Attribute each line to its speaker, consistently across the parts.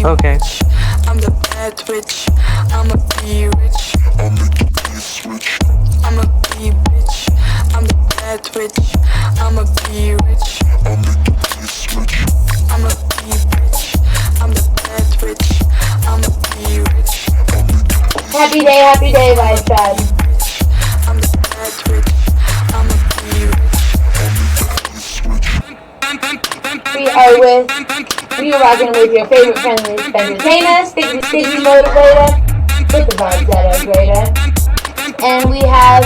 Speaker 1: Okay.
Speaker 2: I'm the bad witch. I'ma be rich. I'ma be switch. I'ma be bitch. I'm the bad witch. I'ma be rich. I'ma be switch. I'ma be bitch. I'm the bad witch. I'ma be rich.
Speaker 3: Happy day, Vice Tribe.
Speaker 2: I'm the bad witch. I'ma be rich.
Speaker 3: We are rocking with your favorite friendly entertainer, sticky motivator, with the vibes that are greater. And we have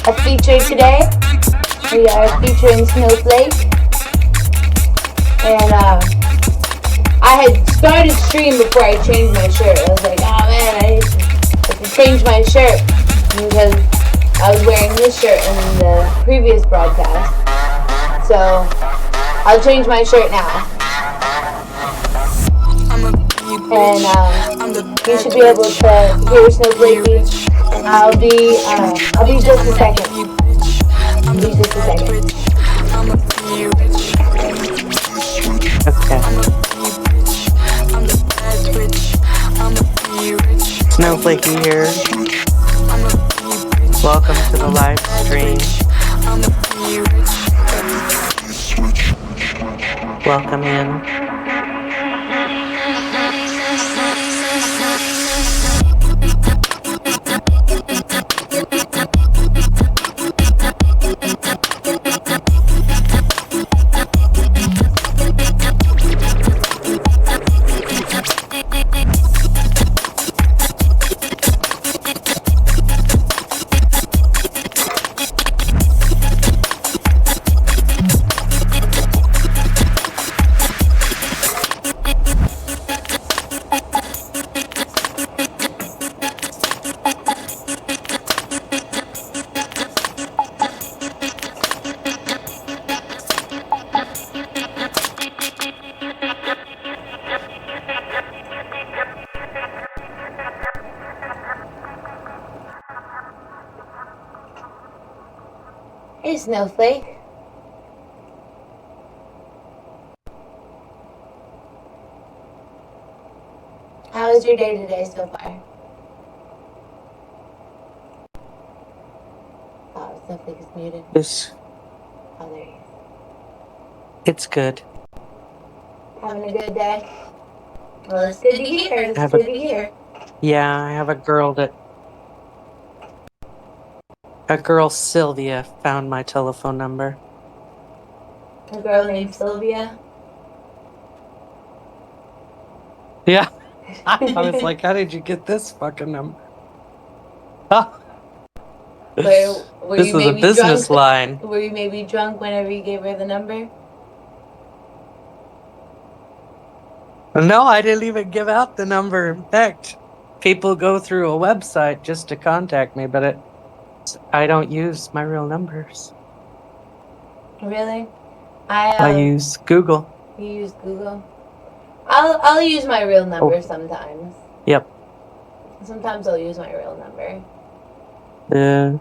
Speaker 3: a feature today. We are featuring Snowflake. And I had started stream before I changed my shirt. I was like, oh man, I have to change my shirt because I was wearing this shirt in the previous broadcast. So I'll change my shirt now. And you should be able to hear Snowflakey. I'll be just a second.
Speaker 1: Okay. Snowflakey here. Welcome to the live stream. Welcome in.
Speaker 3: Hey, Snowflake. How was your day today so far? Oh, Snowflake is muted.
Speaker 1: Yes.
Speaker 3: Oh, there he is.
Speaker 1: It's good.
Speaker 3: Having a good day? Well, it's good to hear. It's good to hear.
Speaker 1: Yeah, I have a girl, Sylvia, found my telephone number.
Speaker 3: A girl named Sylvia?
Speaker 1: Yeah. I was like, how did you get this fucking number? Oh.
Speaker 3: Were
Speaker 1: This
Speaker 3: you
Speaker 1: is a
Speaker 3: maybe
Speaker 1: business
Speaker 3: drunk?
Speaker 1: line.
Speaker 3: Were you maybe drunk whenever you gave her the number?
Speaker 1: No, I didn't even give out the number. In fact, people go through a website just to contact me, but I don't use my real numbers.
Speaker 3: Really?
Speaker 1: I use Google.
Speaker 3: You use Google? I'll use my real number sometimes.
Speaker 1: Yep.
Speaker 3: Sometimes I'll use my real number.
Speaker 1: Yeah.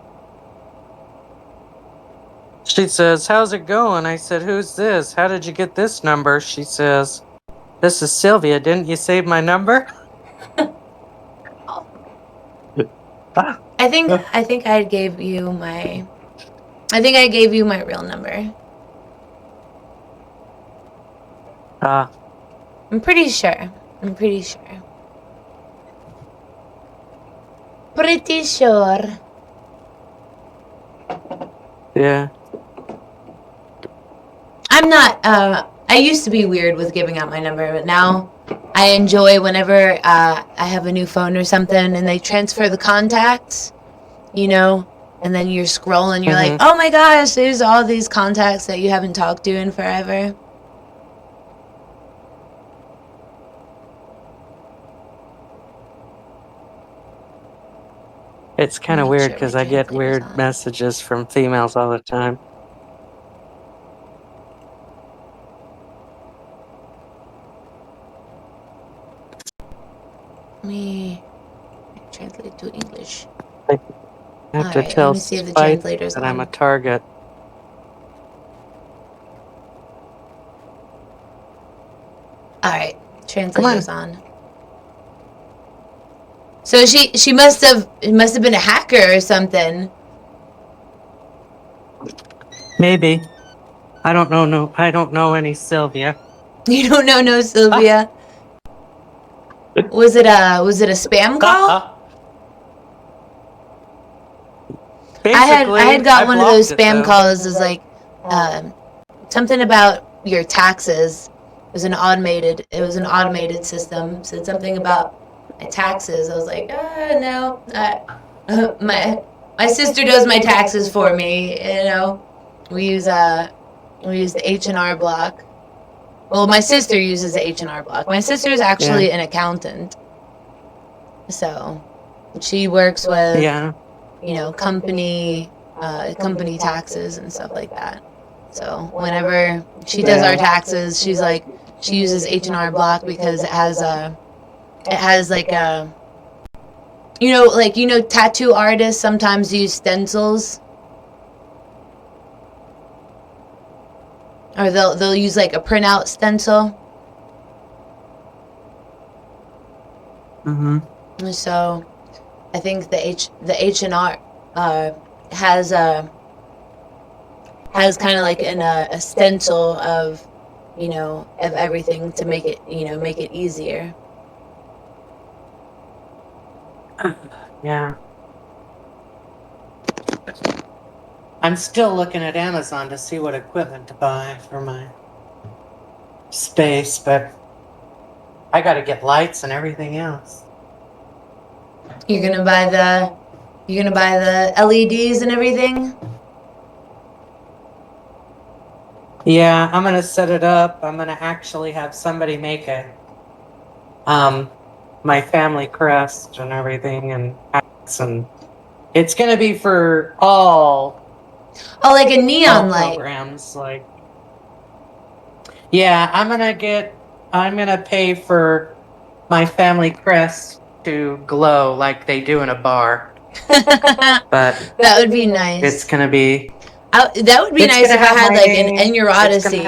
Speaker 1: She says, how's it going? I said, who's this? How did you get this number? She says, this is Sylvia. Didn't you save my number?
Speaker 3: I think I gave you my real number. I'm pretty sure. Pretty sure.
Speaker 1: Yeah.
Speaker 3: I'm not, I used to be weird with giving out my number, but now I enjoy whenever I have a new phone or something and they transfer the contacts, you know, and then you're scrolling, you're like, oh my gosh, there's all these contacts that you haven't talked to in forever.
Speaker 1: It's kind of weird because I get weird messages from females all the time.
Speaker 3: Let me translate to English.
Speaker 1: I have to tell Spike that I'm a target.
Speaker 3: Alright, translator's on. So she must have been a hacker or something.
Speaker 1: Maybe. I don't know. No, I don't know any Sylvia.
Speaker 3: You don't know no Sylvia. Was it a spam call?
Speaker 1: Basically,
Speaker 3: I had got one of those
Speaker 1: blocked it,
Speaker 3: spam
Speaker 1: though.
Speaker 3: calls as like something about your taxes. It was an automated system. Said something about my taxes. I was like, no. My sister does my taxes for me. You know, we use the H&R Block. Well, my sister uses the H&R Block. My sister is actually an accountant, so she works with company taxes and stuff like that. So whenever she does our taxes, she's like she uses H&R Block because it has like a tattoo artists sometimes use stencils, or they'll use like a printout stencil. So I think the H&R has kind of like a stencil of everything to make it easier.
Speaker 1: Yeah. I'm still looking at Amazon to see what equipment to buy for my space, but I gotta get lights and everything else.
Speaker 3: You're gonna buy the LEDs and everything?
Speaker 1: Yeah, I'm gonna set it up. I'm gonna actually have somebody make it. My family crest and everything and hats, and it's gonna be for all
Speaker 3: like a neon light
Speaker 1: programs. Like, yeah, I'm gonna pay for my family crest to glow like they do in a bar. But
Speaker 3: that would be nice.
Speaker 1: It's gonna be.
Speaker 3: That would be nice if I had like an In Your Odyssey.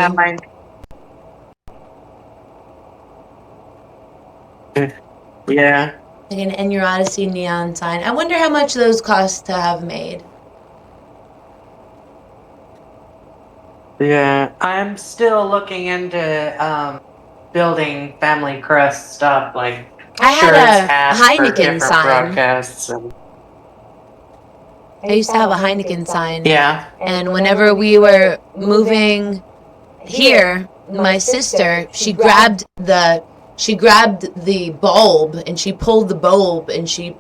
Speaker 1: Yeah.
Speaker 3: Like an In Your Odyssey neon sign. I wonder how much those cost to have made.
Speaker 1: Yeah, I'm still looking into building family crest stuff like
Speaker 3: I had
Speaker 1: shirts,
Speaker 3: a
Speaker 1: hats
Speaker 3: Heineken
Speaker 1: for
Speaker 3: sign.
Speaker 1: Broadcasts and...
Speaker 3: I used to have a Heineken sign.
Speaker 1: Yeah.
Speaker 3: And whenever we were moving here, my sister, she grabbed the bulb and she pulled the bulb and she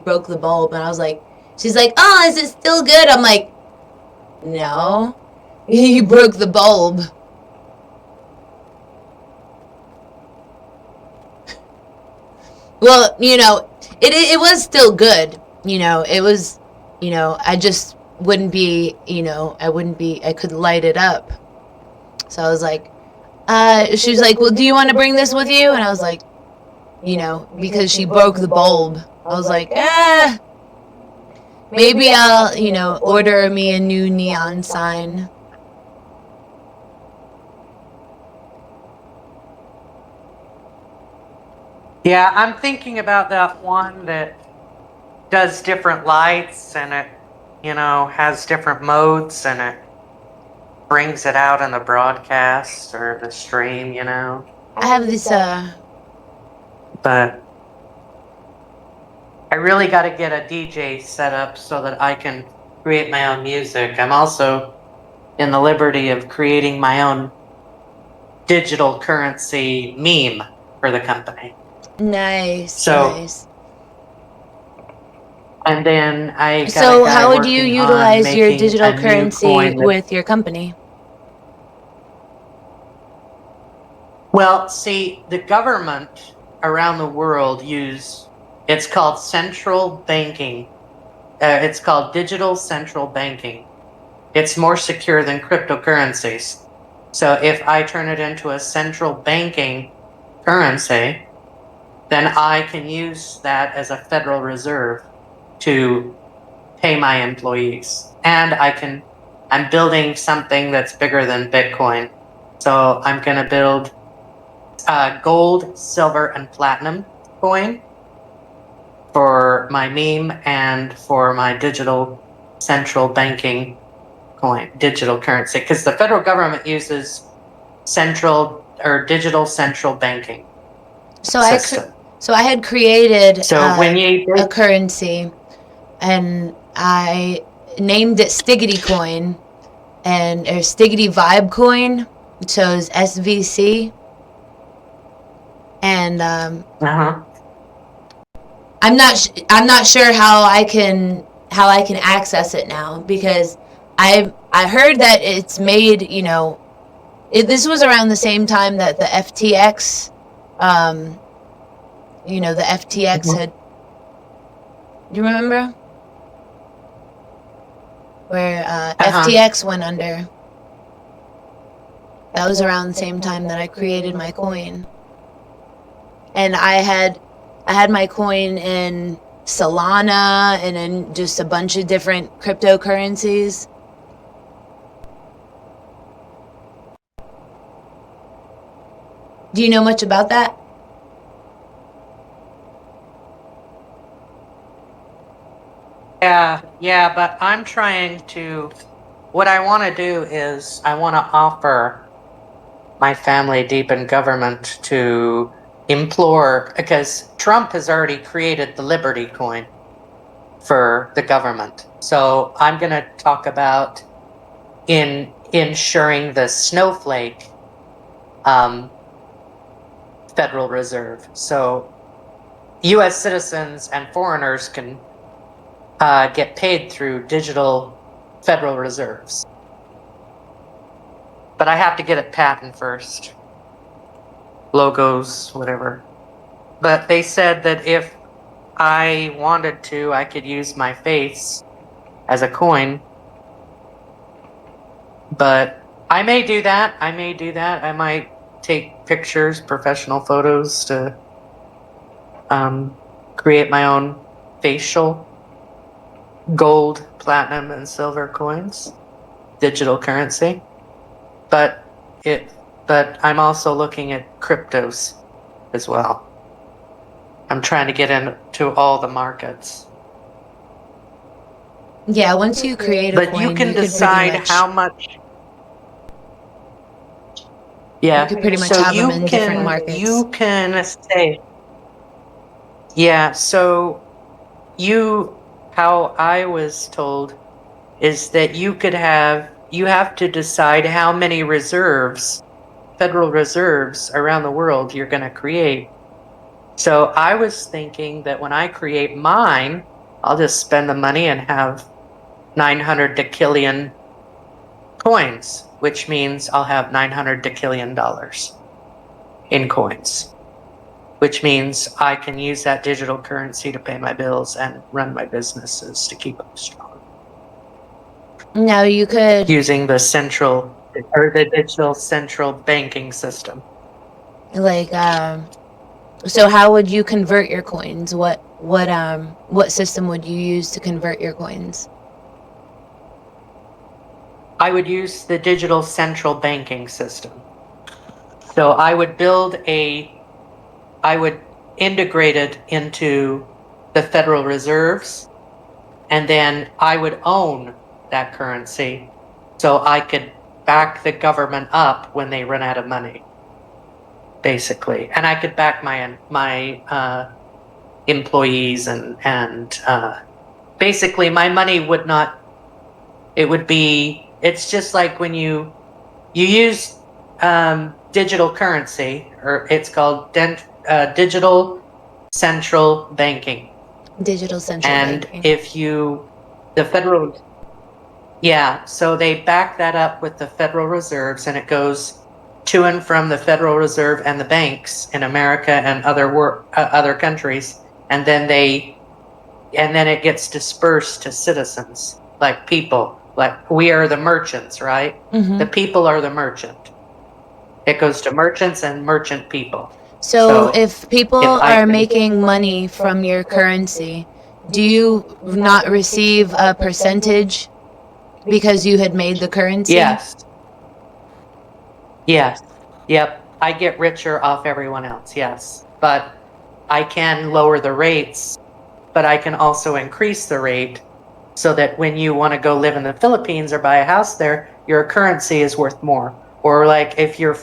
Speaker 3: broke the bulb, and I was like, she's like, "Oh, is it still good?" I'm like, "No. You broke the bulb." Well, it was still good. It was, I just wouldn't be, I couldn't light it up. So I was like, she was like, "Well, do you want to bring this with you?" And I was like, because she broke the bulb. I was like, maybe I'll, order me a new neon sign.
Speaker 1: Yeah, I'm thinking about that one that does different lights and it, has different modes and it brings it out in the broadcast or the stream,
Speaker 3: I have this,
Speaker 1: But I really got to get a DJ set up so that I can create my own music. I'm also in the liberty of creating my own digital currency meme for the company.
Speaker 3: Nice.
Speaker 1: Nice. And then
Speaker 3: So how would you utilize your digital currency with your company?
Speaker 1: Well, see, the government around the world it's called central banking. It's called digital central banking. It's more secure than cryptocurrencies. So if I turn it into a central banking currency, then I can use that as a Federal Reserve to pay my employees. And I'm building something that's bigger than Bitcoin. So I'm going to build gold, silver, and platinum coin for my meme and for my digital central banking coin, digital currency, because the federal government uses central or digital central banking
Speaker 3: So
Speaker 1: system.
Speaker 3: I had created
Speaker 1: So when
Speaker 3: a currency, and I named it Stiggity Coin, or Stiggity Vibe Coin. It shows SVC, and
Speaker 1: uh-huh.
Speaker 3: I'm not sure how I can access it now, because I heard that it's made, this was around the same time that the FTX, the FTX
Speaker 1: Mhm.
Speaker 3: had. Do you remember where
Speaker 1: Uh-huh.
Speaker 3: FTX went under? That was around the same time that I created my coin, and I had my coin in Solana and in just a bunch of different cryptocurrencies. Do you know much about that?
Speaker 1: Yeah, but I'm trying to, what I want to do is I want to offer my family deep in government to implore, because Trump has already created the Liberty coin for the government. So I'm going to talk about in ensuring the snowflake Federal Reserve. So US citizens and foreigners can get paid through digital Federal Reserves. But I have to get it patent first. Logos, whatever. But they said that if I wanted to, I could use my face as a coin. But I may do that. I might take pictures, professional photos to create my own facial gold, platinum, and silver coins, digital currency. But I'm also looking at cryptos as well. I'm trying to get into all the markets.
Speaker 3: Yeah, once you create a
Speaker 1: But
Speaker 3: coin,
Speaker 1: you can
Speaker 3: could pretty
Speaker 1: decide
Speaker 3: much
Speaker 1: how much.
Speaker 3: you
Speaker 1: Yeah.
Speaker 3: could pretty much
Speaker 1: So
Speaker 3: have them in different markets.
Speaker 1: you can say, yeah. So how I was told is that you have to decide how many reserves, Federal Reserves around the world you're going to create. So I was thinking that when I create mine, I'll just spend the money and have 900 decillion coins, which means I'll have 900 decillion dollars in coins, which means I can use that digital currency to pay my bills and run my businesses to keep them strong.
Speaker 3: Now you could
Speaker 1: Using the digital central banking system.
Speaker 3: like so how would you convert your coins? What system would you use to convert your coins?
Speaker 1: I would use the digital central banking system. So I would integrate it into the Federal Reserves, and then I would own that currency so I could back the government up when they run out of money, basically. And I could back my employees and basically my money would not, it's just like when you use digital currency, or it's called digital central banking.
Speaker 3: Digital central
Speaker 1: And
Speaker 3: banking.
Speaker 1: if you, the federal, yeah, so they back that up with the Federal Reserves, and it goes to and from the Federal Reserve and the banks in America and other countries, and then it gets dispersed to citizens, like people, like we are the merchants, right?
Speaker 3: Mm-hmm.
Speaker 1: The people are the merchant. It goes to merchants and merchant people.
Speaker 3: So if people are making money from your currency, do you not receive a percentage because you had made the currency?
Speaker 1: Yes. Yep. I get richer off everyone else, yes. But I can lower the rates. but I can also increase the rate so that when you want to go live in the Philippines or buy a house there, your currency is worth more. Or like if you're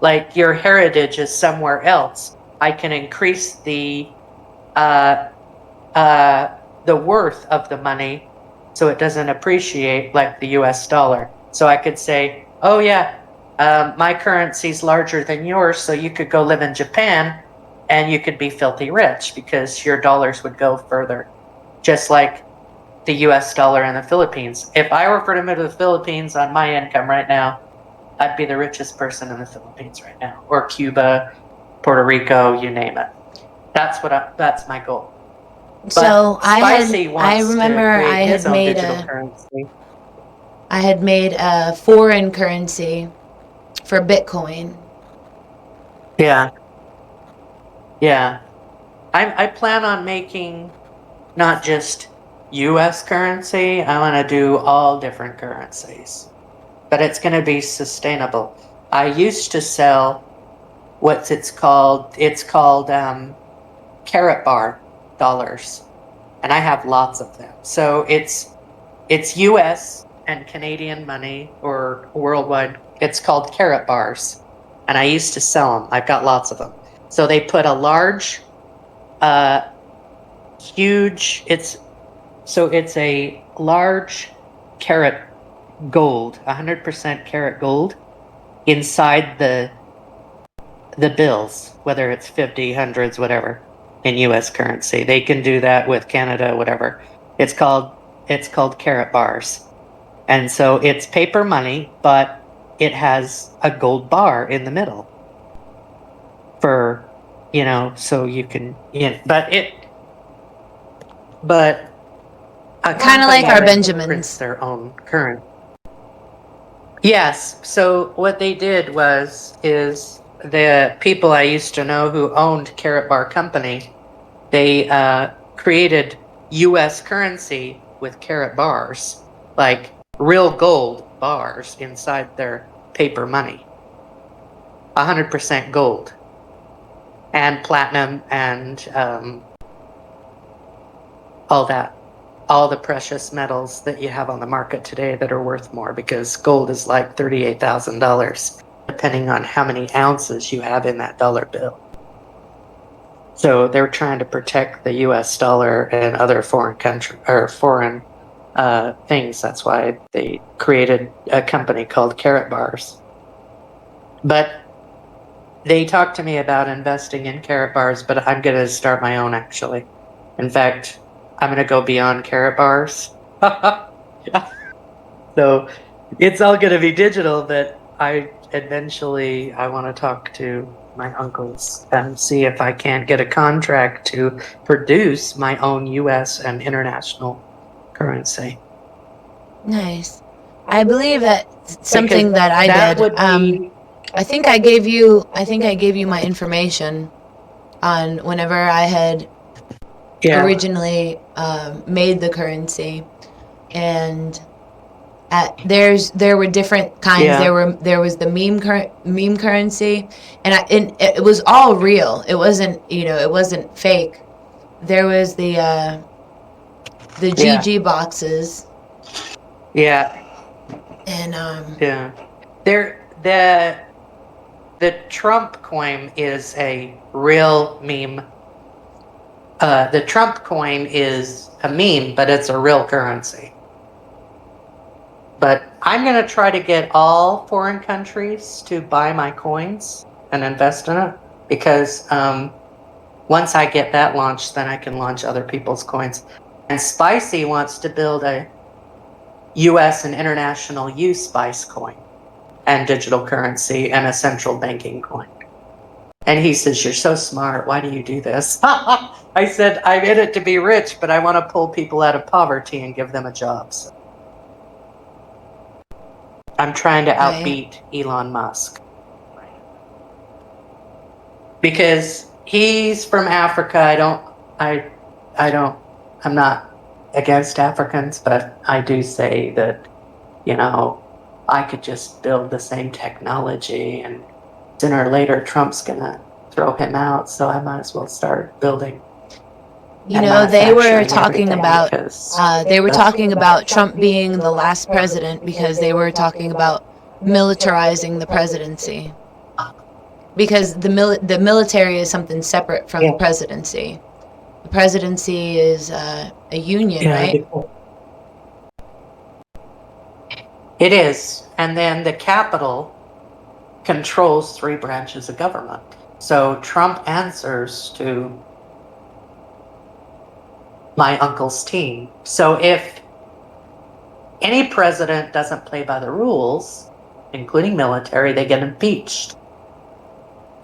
Speaker 1: like your heritage is somewhere else, I can increase the worth of the money so it doesn't appreciate like the US dollar. So I could say, oh yeah, my currency's larger than yours, so you could go live in Japan and you could be filthy rich because your dollars would go further. Just like the US dollar in the Philippines. If I were to move to the Philippines on my income right now, I'd be the richest person in the Philippines right now, or Cuba, Puerto Rico, you name it. That's my goal.
Speaker 3: So
Speaker 1: But Spicy wants to
Speaker 3: remember
Speaker 1: create his own digital currency.
Speaker 3: I had made a foreign currency for Bitcoin.
Speaker 1: Yeah. Yeah. I plan on making not just US currency, I want to do all different currencies. But it's going to be sustainable. I used to sell it's called carrot bar dollars, and I have lots of them. So it's US and Canadian money or worldwide. It's called carrot bars, and I used to sell them. I've got lots of them. So they put a large huge it's a large carat gold, 100% carat gold inside the bills, whether it's 50, hundreds, whatever, in US currency. They can do that with Canada, whatever. It's called carat bars. And so it's paper money, but it has a gold bar in the middle for, so you can, but
Speaker 3: Kind of like our Benjamins.
Speaker 1: Prints their own currency. Yes. So what they did is the people I used to know who owned Carrot Bar Company, they created U.S. currency with carrot bars, like real gold bars inside their paper money. 100% gold and platinum and all that. All the precious metals that you have on the market today that are worth more, because gold is like $38,000, depending on how many ounces you have in that dollar bill. So they're trying to protect the U.S. dollar and other foreign things. That's why they created a company called Carrot Bars. But they talked to me about investing in Carrot Bars, but I'm going to start my own, actually. In fact, I'm going to go beyond carrot bars. Yeah. So it's all going to be digital, but I want to talk to my uncles and see if I can't get a contract to produce my own US and international currency.
Speaker 3: Nice. I believe that something
Speaker 1: Because
Speaker 3: that I
Speaker 1: that
Speaker 3: did.
Speaker 1: would be,
Speaker 3: I think I gave you my information on whenever I had
Speaker 1: yeah.
Speaker 3: originally made the currency, and there were different kinds.
Speaker 1: Yeah.
Speaker 3: There was the meme currency, and it was all real. It wasn't fake. There was the
Speaker 1: Yeah.
Speaker 3: GG boxes,
Speaker 1: Yeah.
Speaker 3: and
Speaker 1: Yeah. The Trump coin is a real meme. The Trump coin is a meme, but it's a real currency. But I'm going to try to get all foreign countries to buy my coins and invest in it, because once I get that launched, then I can launch other people's coins. And Spicy wants to build a US and international use Spice coin and digital currency and a central banking coin. And he says, "You're so smart. Why do you do this?" I said, "I'm in it to be rich, but I want to pull people out of poverty and give them a job." So I'm trying to outbeat Elon Musk. Because he's from Africa. I'm not against Africans, but I do say that, I could just build the same technology, and sooner or later Trump's gonna throw him out, so I might as well start building.
Speaker 3: You know, they were
Speaker 1: manufacturing
Speaker 3: talking
Speaker 1: everything
Speaker 3: about
Speaker 1: because
Speaker 3: they were
Speaker 1: that's-
Speaker 3: talking about Trump being the last president because they were talking about militarizing the presidency. Because the military is something separate from the
Speaker 1: Yeah.
Speaker 3: presidency. The presidency is a union,
Speaker 1: Yeah,
Speaker 3: right?
Speaker 1: it is. And then the capital controls 3 branches of government. So Trump answers to my uncle's team. So if any president doesn't play by the rules, including military, they get impeached.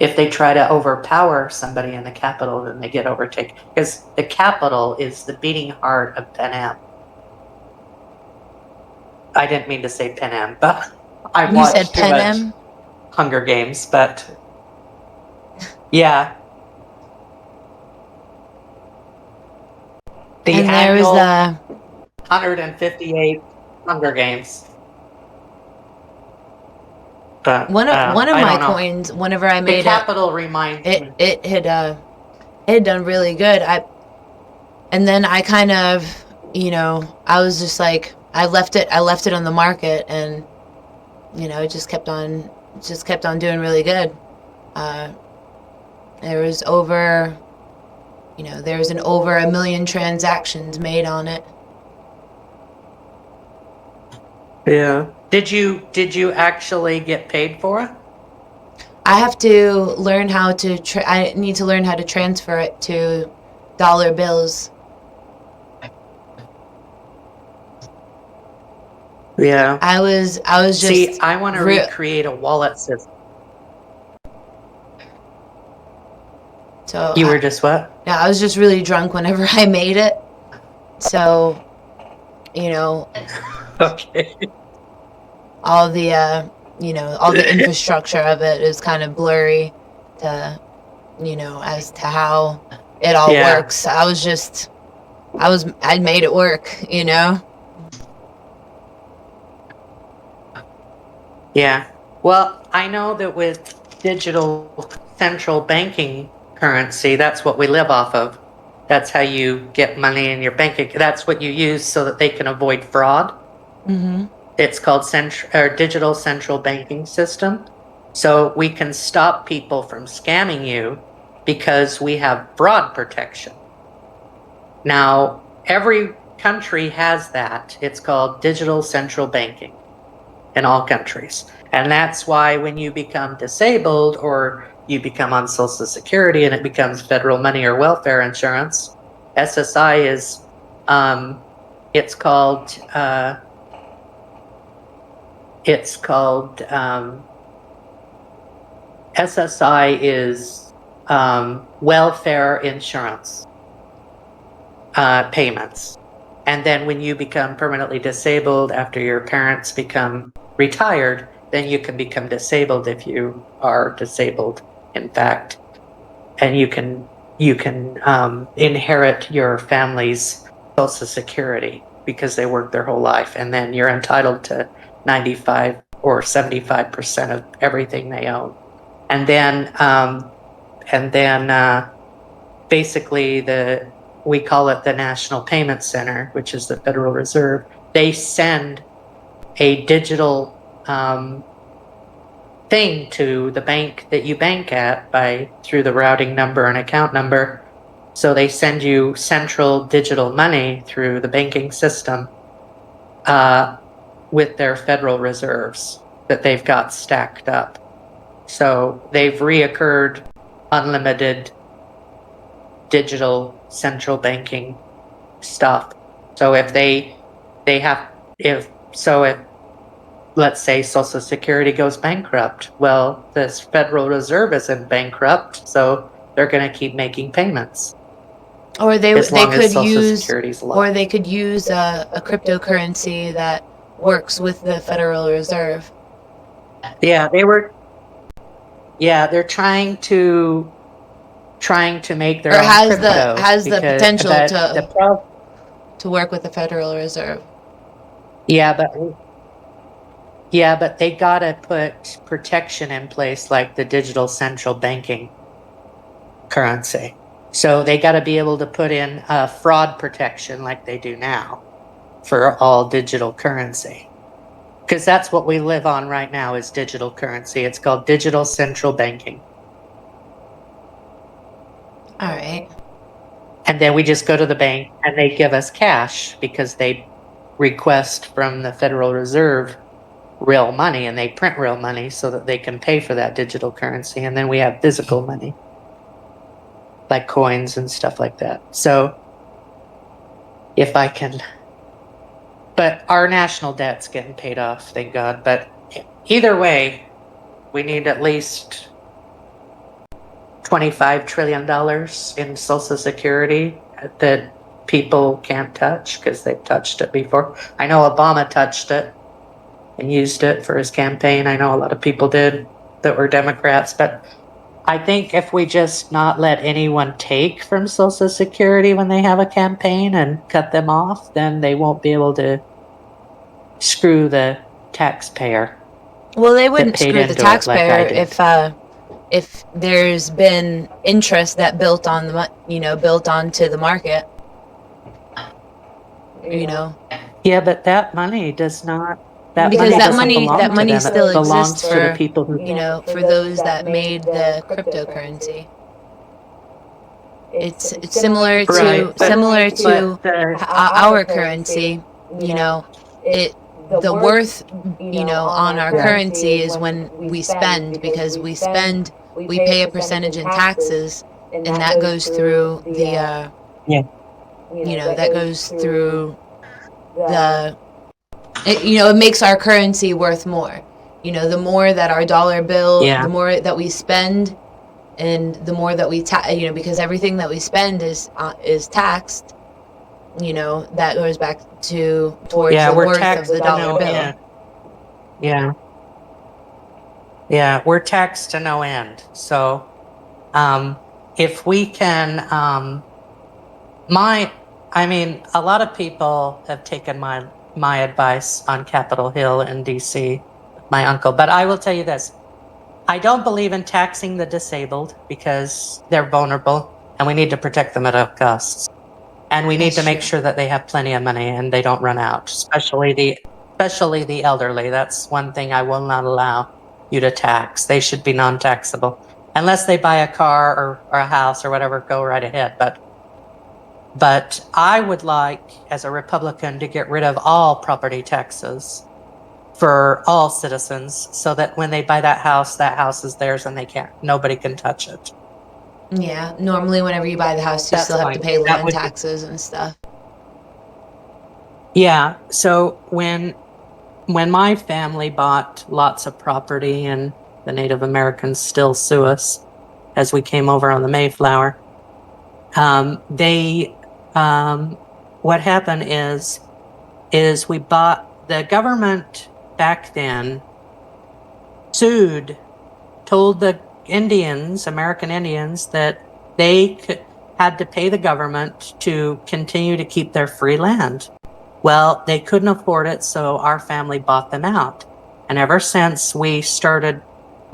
Speaker 1: If they try to overpower somebody in the capital, then they get overtaken. Because the capital is the beating heart of Pan Am. I didn't mean to say Pan Am, but I
Speaker 3: You said
Speaker 1: watched too much
Speaker 3: Penem?
Speaker 1: Hunger Games, but yeah. The
Speaker 3: And there was
Speaker 1: annual
Speaker 3: the
Speaker 1: 158 Hunger Games. But
Speaker 3: one of
Speaker 1: I
Speaker 3: my
Speaker 1: don't know.
Speaker 3: coins. Whenever I
Speaker 1: The
Speaker 3: made it,
Speaker 1: capital reminds me.
Speaker 3: it had done really good. And then I kind of, I was just like, I left it on the market, and it just kept on doing really good. Uh, there was over, there was over 1 million transactions made on it.
Speaker 1: Yeah. Did you actually get paid for it?
Speaker 3: I have to learn how to. I need to learn how to transfer it to dollar bills.
Speaker 1: Yeah.
Speaker 3: I was just.
Speaker 1: See, I want to recreate a wallet system.
Speaker 3: So
Speaker 1: You were just what?
Speaker 3: yeah, I was just really drunk whenever I made it. So,
Speaker 1: Okay.
Speaker 3: all the all the infrastructure of it is kind of blurry to as to how it all
Speaker 1: Yeah.
Speaker 3: works. I made it work.
Speaker 1: Yeah. Well, I know that with digital central banking currency, that's what we live off of. That's how you get money in your bank account. That's what you use so that they can avoid fraud.
Speaker 3: Mm-hmm.
Speaker 1: It's called digital central banking system. So we can stop people from scamming you because we have fraud protection. Now, every country has that. It's called digital central banking in all countries. And that's why when you become disabled or you become on Social Security and it becomes federal money or welfare insurance, SSI is, it's called SSI is welfare insurance payments. And then when you become permanently disabled after your parents become retired, then you can become disabled if you are disabled, in fact. And you can inherit your family's Social Security because they worked their whole life. And then you're entitled to 95 or 75% of everything they own. And then basically we call it the National Payment Center, which is the Federal Reserve. They send a digital thing to the bank that you bank at through the routing number and account number. So they send you central digital money through the banking system with their Federal Reserves that they've got stacked up. So they've reoccurred unlimited digital central banking stuff. So if if let's say Social Security goes bankrupt, well, this Federal Reserve isn't bankrupt, so they're going to keep making payments.
Speaker 3: Or they
Speaker 1: as long
Speaker 3: could
Speaker 1: as Social
Speaker 3: use
Speaker 1: Security's alive.
Speaker 3: or they could use a cryptocurrency that works with the Federal Reserve.
Speaker 1: Yeah, they're trying to make their own crypto.
Speaker 3: Has the potential
Speaker 1: to
Speaker 3: work with the Federal Reserve.
Speaker 1: Yeah, but they gotta put protection in place like the digital central banking currency. So they got to be able to put in fraud protection like they do now for all digital currency. Because that's what we live on right now is digital currency. It's called digital central banking.
Speaker 3: All right.
Speaker 1: And then we just go to the bank and they give us cash because they request from the Federal Reserve real money and they print real money so that they can pay for that digital currency. And then we have physical money, like coins and stuff like that. So if I can, but our national debt's getting paid off, thank God. But either way, we need at least $25 trillion in Social Security that people can't touch because they've touched it before. I know Obama touched it and used it for his campaign. I know a lot of people did that were Democrats, but I think if we just not let anyone take from Social Security when they have a campaign and cut them off, then they won't be able to screw the taxpayer.
Speaker 3: Well, they wouldn't
Speaker 1: paid
Speaker 3: screw the
Speaker 1: into it like I
Speaker 3: taxpayer
Speaker 1: did.
Speaker 3: if there's been interest that built on built onto the market.
Speaker 1: Yeah, but that money does not.
Speaker 3: Because that money
Speaker 1: belong
Speaker 3: still
Speaker 1: to them. It belongs
Speaker 3: exists
Speaker 1: to the
Speaker 3: for
Speaker 1: people who.
Speaker 3: for those that made the cryptocurrency. It's similar to
Speaker 1: Right, but
Speaker 3: our currency. The worth on our currency is when we spend, because we pay a percentage in taxes, and that goes through the
Speaker 1: Yeah.
Speaker 3: that goes through the it makes our currency worth more. The more that our dollar bill,
Speaker 1: Yeah.
Speaker 3: the more that we spend, and the more that we because everything that we spend is taxed. That goes back towards the
Speaker 1: we're
Speaker 3: worth of
Speaker 1: taxed
Speaker 3: the
Speaker 1: to
Speaker 3: dollar
Speaker 1: no
Speaker 3: bill.
Speaker 1: end. Yeah, we're taxed to no end. So, if we can, a lot of people have taken my advice on Capitol Hill in DC, my uncle. But I will tell you this: I don't believe in taxing the disabled because they're vulnerable, and we need to protect them at all costs. And we need
Speaker 3: That's
Speaker 1: to make
Speaker 3: true.
Speaker 1: sure that they have plenty of money and they don't run out, especially the elderly. That's one thing I will not allow you to tax. They should be non-taxable. Unless they buy a car or a house or whatever, go right ahead. But I would like, as a Republican, to get rid of all property taxes for all citizens so that when they buy that house is theirs and nobody can touch it.
Speaker 3: Yeah, normally whenever you buy the house, you
Speaker 1: That's
Speaker 3: still have to
Speaker 1: fine.
Speaker 3: pay
Speaker 1: That
Speaker 3: land
Speaker 1: would be-
Speaker 3: taxes and stuff.
Speaker 1: Yeah, so when my family bought lots of property and the Native Americans still sue us as we came over on the Mayflower, what happened is the government back then told the Indians, American Indians, that they had to pay the government to continue to keep their free land. Well, they couldn't afford it, so our family bought them out. And ever since we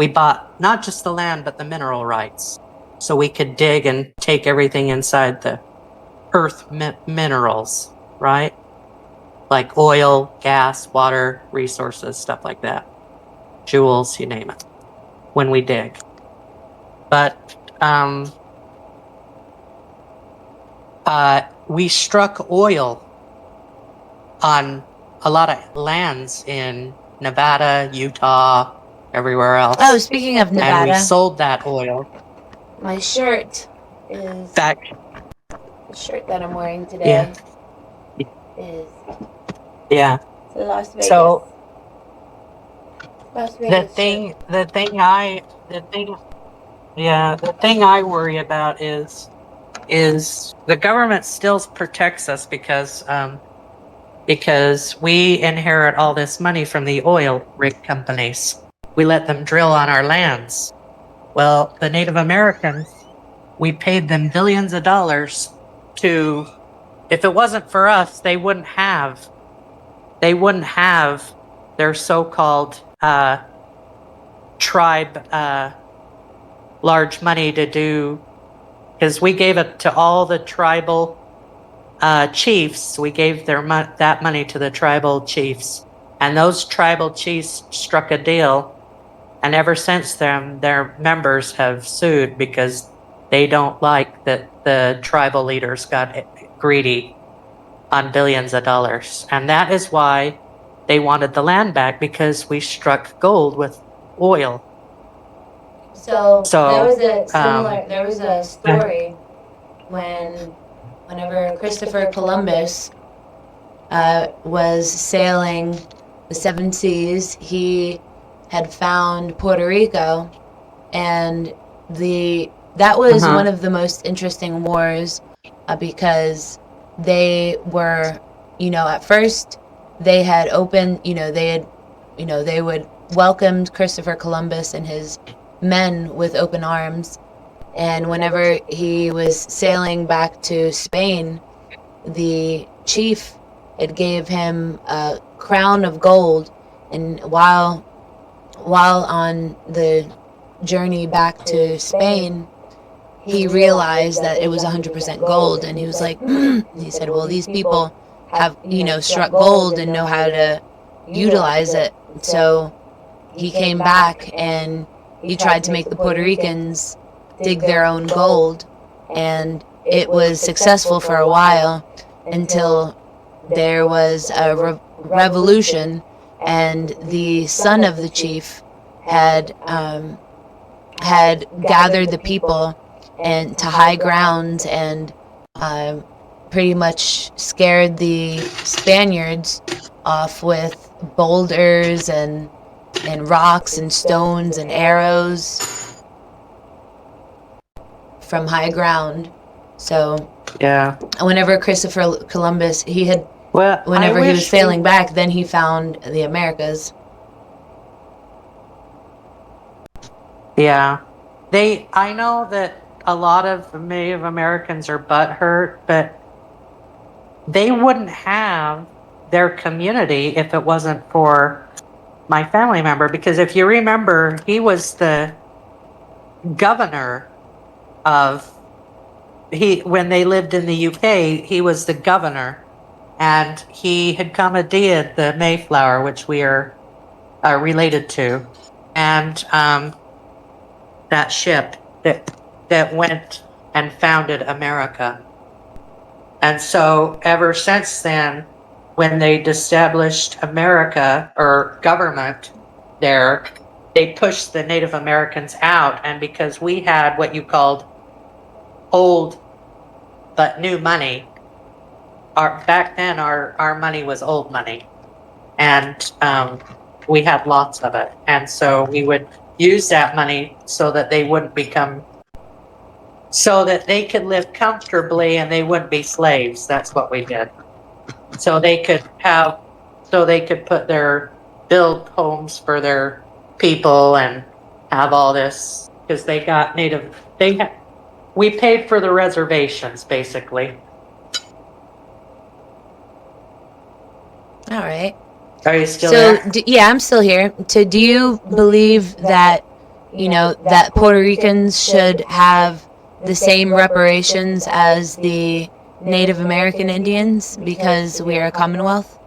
Speaker 1: bought not just the land, but the mineral rights. So we could dig and take everything inside the earth minerals, right? Like oil, gas, water, resources, stuff like that. Jewels, you name it, when we dig. But we struck oil on a lot of lands in Nevada, Utah, everywhere else.
Speaker 3: Oh, speaking of
Speaker 1: And we
Speaker 3: Nevada,
Speaker 1: sold that oil.
Speaker 3: my shirt is
Speaker 1: Back,
Speaker 3: the shirt that I'm wearing today is
Speaker 1: yeah.
Speaker 3: Las Vegas.
Speaker 1: So
Speaker 3: Las
Speaker 1: the
Speaker 3: Vegas
Speaker 1: thing I worry about is the government still protects us because we inherit all this money from the oil rig companies. We let them drill on our lands. Well, the Native Americans, we paid them billions of dollars to. If it wasn't for us, they wouldn't have their so-called tribe large money to do because we gave it to all the tribal chiefs. We gave that money to the tribal chiefs, and those tribal chiefs struck a deal. And ever since then, their members have sued because they don't like that the tribal leaders got greedy on billions of dollars. And that is why they wanted the land back, because we struck gold with oil.
Speaker 3: So there was a
Speaker 1: So,
Speaker 3: there was a story whenever Christopher Columbus was sailing the seven seas, he had found Puerto Rico, and that was one of the most interesting wars because they were, at first they had opened, they would welcomed Christopher Columbus and his men with open arms. And whenever he was sailing back to Spain, the chief had gave him a crown of gold, and while on the journey back to Spain, he realized that it was 100% gold, and he was like, he said, well, these people have, struck gold and know how to utilize it. So he came back and he tried to make the Puerto Ricans dig their own gold, and it was successful for a while until there was a revolution, and the son of the chief had gathered the people and to high grounds and pretty much scared the Spaniards off with boulders and rocks and stones and arrows from high ground. So
Speaker 1: yeah.
Speaker 3: whenever Christopher Columbus,
Speaker 1: Well,
Speaker 3: whenever he was sailing back, then he found the Americas.
Speaker 1: Yeah. I know that a lot of Native Americans are butthurt, but they wouldn't have their community if it wasn't for my family member. Because if you remember, he was the governor when they lived in the UK, he was the governor, and he had commandeered the Mayflower, which we are related to, and that ship that went and founded America. And so ever since then, when they established America or government there, they pushed the Native Americans out. And because we had what you called old but new money, back then our money was old money, and we had lots of it. And so we would use that money so that they could live comfortably and they wouldn't be slaves. That's what we did. So they could build homes for their people and have all this, because they got we paid for the reservations, basically.
Speaker 3: All right.
Speaker 1: Are you still there?
Speaker 3: Yeah, I'm still here. So do you believe that, that Puerto Ricans should have the same reparations as the Native American Indians because we are a Commonwealth?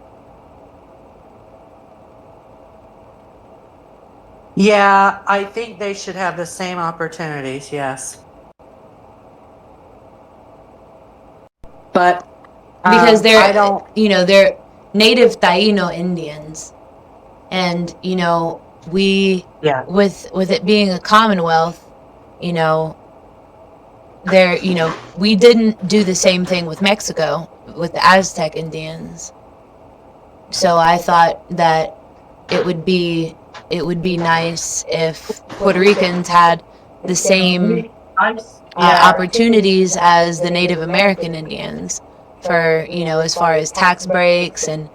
Speaker 1: Yeah, I think they should have the same opportunities, yes. But
Speaker 3: because they're native Taino Indians, and we with it being a Commonwealth, we didn't do the same thing with Mexico with the Aztec Indians. So I thought that it would be nice if Puerto Ricans had the same opportunities as the Native American Indians for, as far as tax breaks and,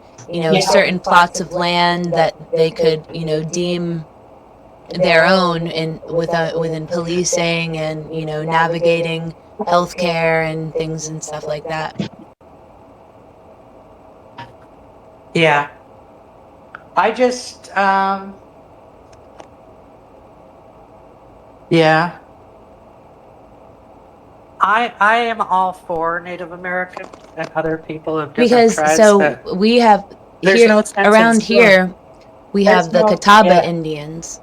Speaker 3: certain plots of land that they could, deem their own within policing and, navigating healthcare and things and stuff like that.
Speaker 1: Yeah. I just, yeah. I am all for Native American and other people of different
Speaker 3: Because
Speaker 1: tribes,
Speaker 3: so
Speaker 1: but
Speaker 3: we have
Speaker 1: there's
Speaker 3: here
Speaker 1: no sense in
Speaker 3: around
Speaker 1: stealing.
Speaker 3: here we
Speaker 1: There's
Speaker 3: have the
Speaker 1: no,
Speaker 3: Catawba
Speaker 1: yeah,
Speaker 3: Indians,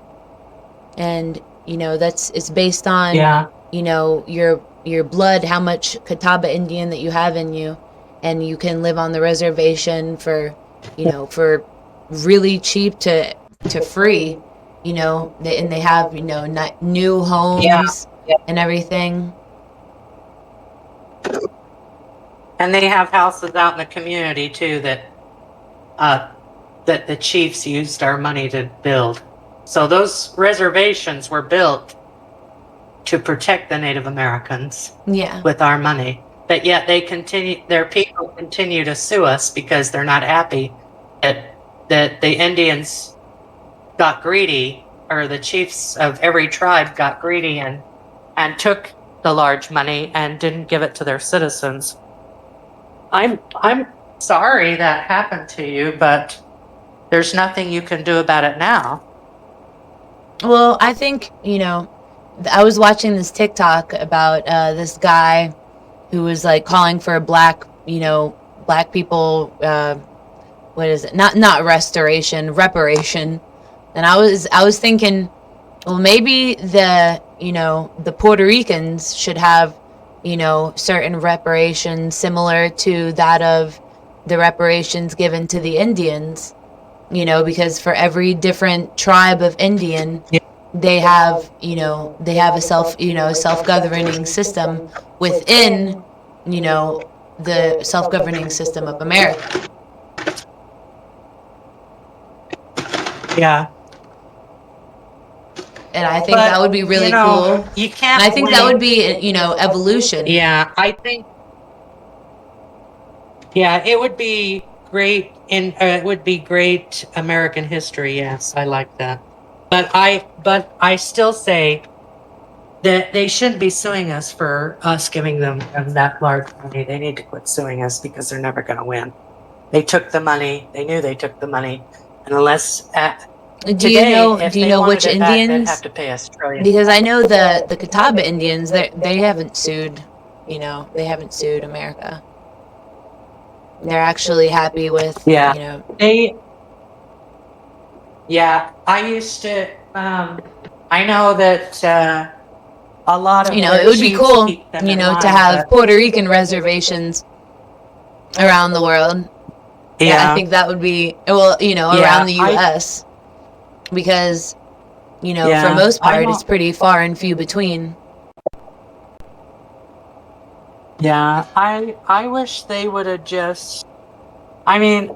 Speaker 3: and it's based on
Speaker 1: yeah,
Speaker 3: your blood, how much Catawba Indian that you have in you, and you can live on the reservation for really cheap to free, and they have new
Speaker 1: yeah,
Speaker 3: homes
Speaker 1: yeah.
Speaker 3: and everything.
Speaker 1: And they have houses out in the community too uh, that the chiefs used our money to build. So those reservations were built to protect the Native Americans
Speaker 3: Yeah.
Speaker 1: with our money. But yet their people continue to sue us because they're not happy that the Indians got greedy, or the chiefs of every tribe got greedy and took the large money and didn't give it to their citizens. I'm sorry that happened to you, but there's nothing you can do about it now.
Speaker 3: Well, I think, I was watching this TikTok about this guy who was like calling for black people, what is it? Not restoration, reparation. And I was thinking, well, maybe the Puerto Ricans should have, certain reparations similar to that of the reparations given to the Indians, because for every different tribe of Indian,
Speaker 1: Yeah.
Speaker 3: they have a self-governing system within, the self-governing system of America.
Speaker 1: Yeah.
Speaker 3: And I think that would be really cool.
Speaker 1: You
Speaker 3: And
Speaker 1: can't.
Speaker 3: I think that would be, evolution.
Speaker 1: Yeah, I think. Yeah, it would be great it would be great American history. Yes, I like that. But I still say that they shouldn't be suing us for us giving them that large money. They need to quit suing us because they're never going to win. They took the money. They knew they took the money, and unless
Speaker 3: Do you know?
Speaker 1: if
Speaker 3: Do you
Speaker 1: they
Speaker 3: know
Speaker 1: wanted
Speaker 3: which
Speaker 1: it back, they'd
Speaker 3: Indians?
Speaker 1: have to pay us trillions.
Speaker 3: Because I know the Catawba Indians. They haven't sued. They haven't sued America. They're actually happy with.
Speaker 1: Yeah. Yeah, I used to. I know that a lot of
Speaker 3: It would be cool. To have Puerto Rican reservations around the world.
Speaker 1: Yeah,
Speaker 3: I think that would be around the U.S. because for most part it's pretty far and few between.
Speaker 1: Yeah, I wish they would have just. I mean,